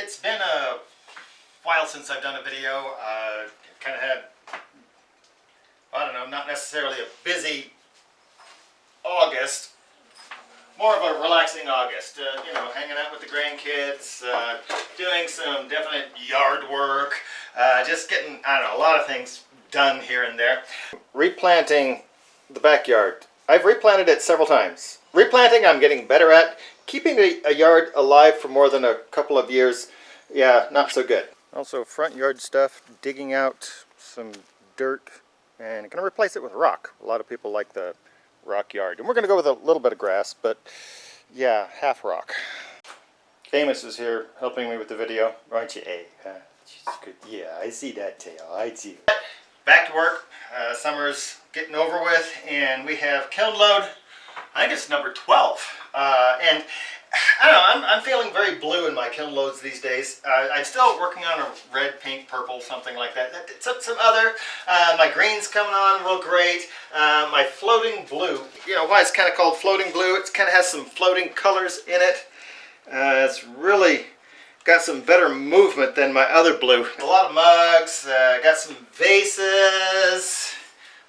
It's been a while since I've done a video. Kind of had, I don't know, not necessarily a busy August, more of a relaxing August. You know, hanging out with the grandkids, doing some definite yard work, just getting, I don't know, a lot of things done here and there. Replanting the backyard. I've replanted it several times. Replanting I'm getting better at. Keeping a yard alive for more than a couple of years, yeah, not so good. Also front yard stuff, digging out some dirt and going to replace it with rock. A lot of people like the rock yard. And we're going to go with a little bit of grass, but yeah, half rock. Amos is here helping me with the video, aren't you, A? She's good. Yeah, I see that tail. I see. Back to work. Summer's getting over with, and we have Kiln Load. I think it's number 12. And I don't know, I'm feeling very blue in my Kiln Loads these days. I'm still working on a red, pink, purple, something like that. Some other. My green's coming on real great. My floating blue, you know why it's kind of called floating blue? It kind of has some floating colors in it. It's really got some better movement than my other blue. A lot of mugs, got some vases.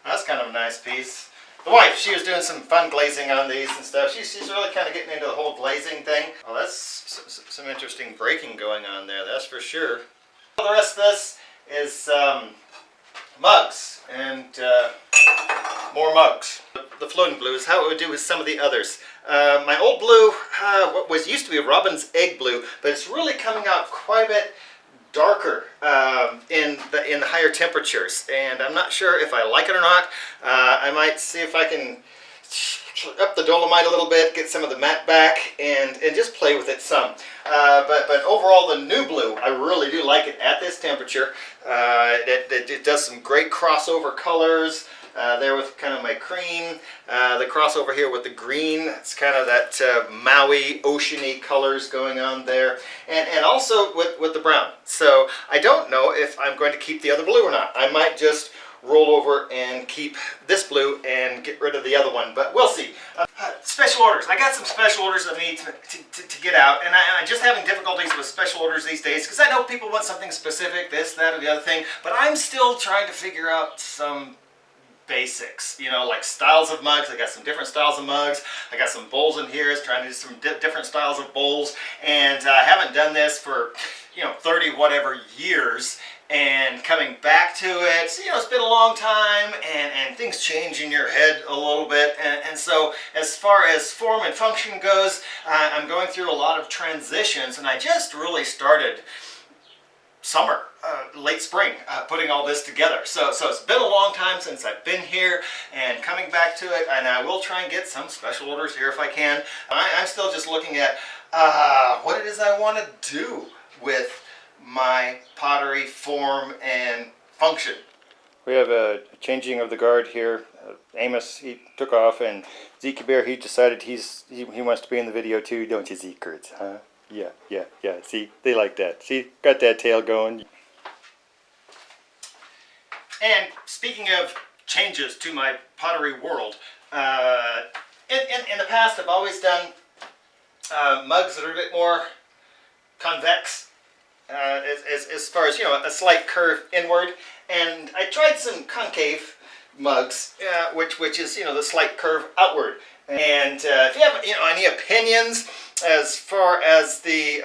That's kind of a nice piece. The wife, she was doing some fun glazing on these and stuff. She's really kind of getting into the whole glazing thing. Well, that's some interesting breaking going on there, that's for sure. The rest of this is mugs and more mugs. The floating blue is how it would do with some of the others. My old blue, what was used to be a robin's egg blue, but it's really coming out quite a bit darker in the higher temperatures, and I'm not sure if I like it or not. I might see if I can up the dolomite a little bit, get some of the matte back, and just play with it some. But overall, the new blue, I really do like it at this temperature. It does some great crossover colors. There with kind of my cream, the crossover here with the green, it's kind of that Maui oceany colors going on there, and also with the brown. So I don't know if I'm going to keep the other blue or not. I might just roll over and keep this blue and get rid of the other one, but we'll see. Special orders. I got some special orders I need to get out, and I'm just having difficulties with special orders these days because I know people want something specific, this, that, or the other thing, but I'm still trying to figure out some basics, you know, like styles of mugs. I got some different styles of mugs. I got some bowls in here. Trying to do some different styles of bowls, and I haven't done this for, you know, 30 whatever years. And coming back to it, you know, it's been a long time, and things change in your head a little bit. And so, as far as form and function goes, I'm going through a lot of transitions, and I just really started summer, late spring, putting all this together. So it's been a long time since I've been here, and coming back to it, and I will try and get some special orders here if I can. I'm still just looking at what it is I want to do with my pottery form and function. We have a changing of the guard here. Amos, he took off, and Zeke Bear, he decided he wants to be in the video too, don't you, Zeke? Huh? Yeah. See, they like that. See, got that tail going. And speaking of changes to my pottery world, in the past I've always done mugs that are a bit more convex, as far as, you know, a slight curve inward. And I tried some concave mugs, which is, you know, the slight curve outward. And if you have, you know, any opinions as far as the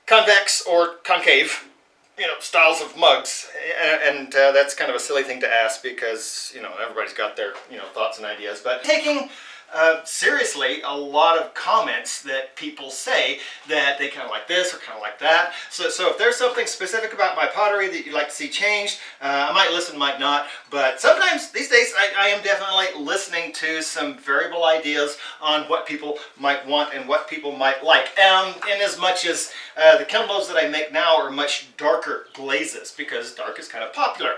convex or concave, you know, styles of mugs, and that's kind of a silly thing to ask because, you know, everybody's got their, you know, thoughts and ideas, but taking seriously a lot of comments that people say that they kind of like this or kind of like that. So if there's something specific about my pottery that you'd like to see changed, I might listen, might not, but sometimes these days I am definitely listening to some variable ideas on what people might want and what people might like. In as much as the Kiln Loads that I make now are much darker glazes because dark is kind of popular.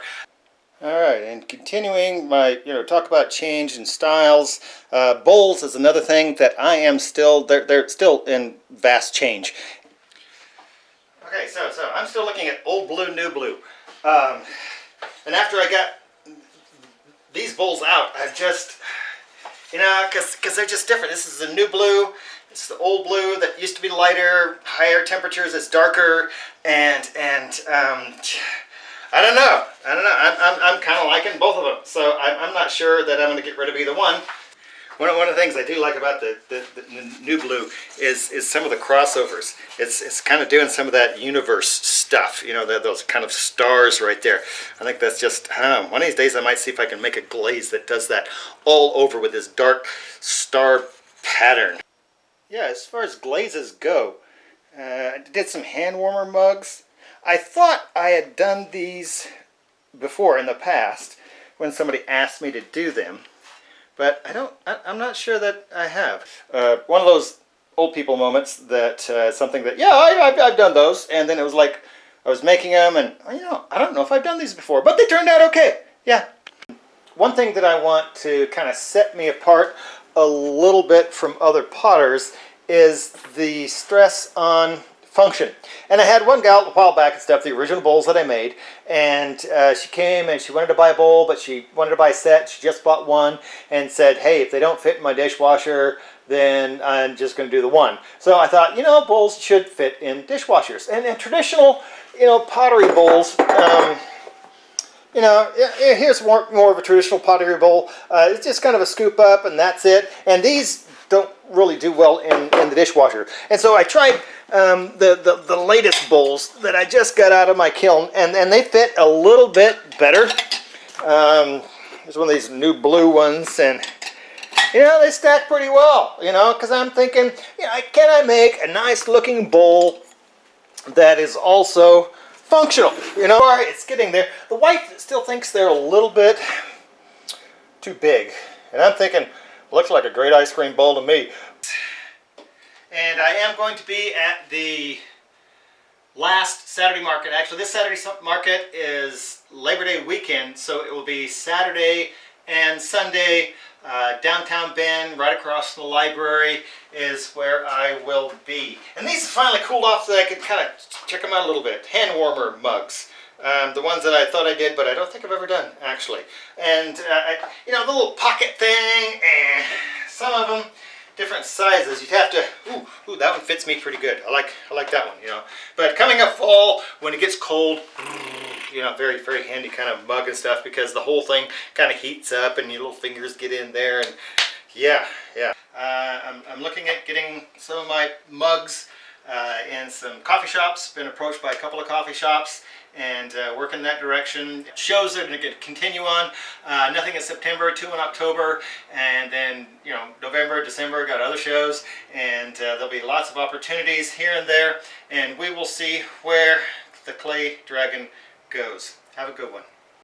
Alright, and continuing my, you know, talk about change and styles, bowls is another thing that I am still, they're still in vast change. Okay, so I'm still looking at old blue, new blue. And after I got these bowls out, I've just, you know, because they're just different. This is a new blue, It's the old blue that used to be lighter, higher temperatures. It's darker, and I don't know. I'm kind of liking both of them, so I'm not sure that I'm going to get rid of either one. One of the things I do like about the new blue is some of the crossovers. It's kind of doing some of that universe stuff, you know, those kind of stars right there. I think that's just, I don't know, one of these days I might see if I can make a glaze that does that all over with this dark star pattern. Yeah, as far as glazes go, I did some hand warmer mugs. I thought I had done these before in the past when somebody asked me to do them. But I'm not sure that I have. One of those old people moments that something that, yeah, I've done those. And then it was like I was making them and, you know, I don't know if I've done these before, but they turned out okay. Yeah. One thing that I want to kind of set me apart a little bit from other potters is the stress on function. And I had one gal a while back and stuff, the original bowls that I made, and she came and she wanted to buy a bowl, but she wanted to buy a set. She just bought one and said, hey, if they don't fit in my dishwasher, then I'm just going to do the one. So I thought, you know, bowls should fit in dishwashers. And traditional, you know, pottery bowls, you know, here's more of a traditional pottery bowl. It's just kind of a scoop up and that's it. And these don't really do well in the dishwasher. And so I tried the latest bowls that I just got out of my kiln, and they fit a little bit better. There's one of these new blue ones, and you know, they stack pretty well, you know, because I'm thinking, you know, can I make a nice looking bowl that is also functional? You know, it's getting there. The wife still thinks they're a little bit too big, and I'm thinking, looks like a great ice cream bowl to me. And I am going to be at the last Saturday market. Actually, this Saturday market is Labor Day weekend, so it will be Saturday and Sunday. Downtown Bend, right across from the library, is where I will be. And these have finally cooled off so that I could kind of check them out a little bit. Hand warmer mugs. The ones that I thought I did, but I don't think I've ever done, actually. And, you know, the little pocket thing, and some of them different sizes. You'd have to, ooh, that one fits me pretty good. I like that one, you know. But coming up fall, when it gets cold, you know, very, very handy kind of mug and stuff, because the whole thing kind of heats up and your little fingers get in there, and yeah. I'm looking at getting some of my mugs in some coffee shops. Been approached by a couple of coffee shops and work in that direction. Shows that are going to continue on. Nothing in September, 2 in October, and then, you know, November, December, got other shows, and there'll be lots of opportunities here and there, and we will see where the clay dragon goes. Have a good one.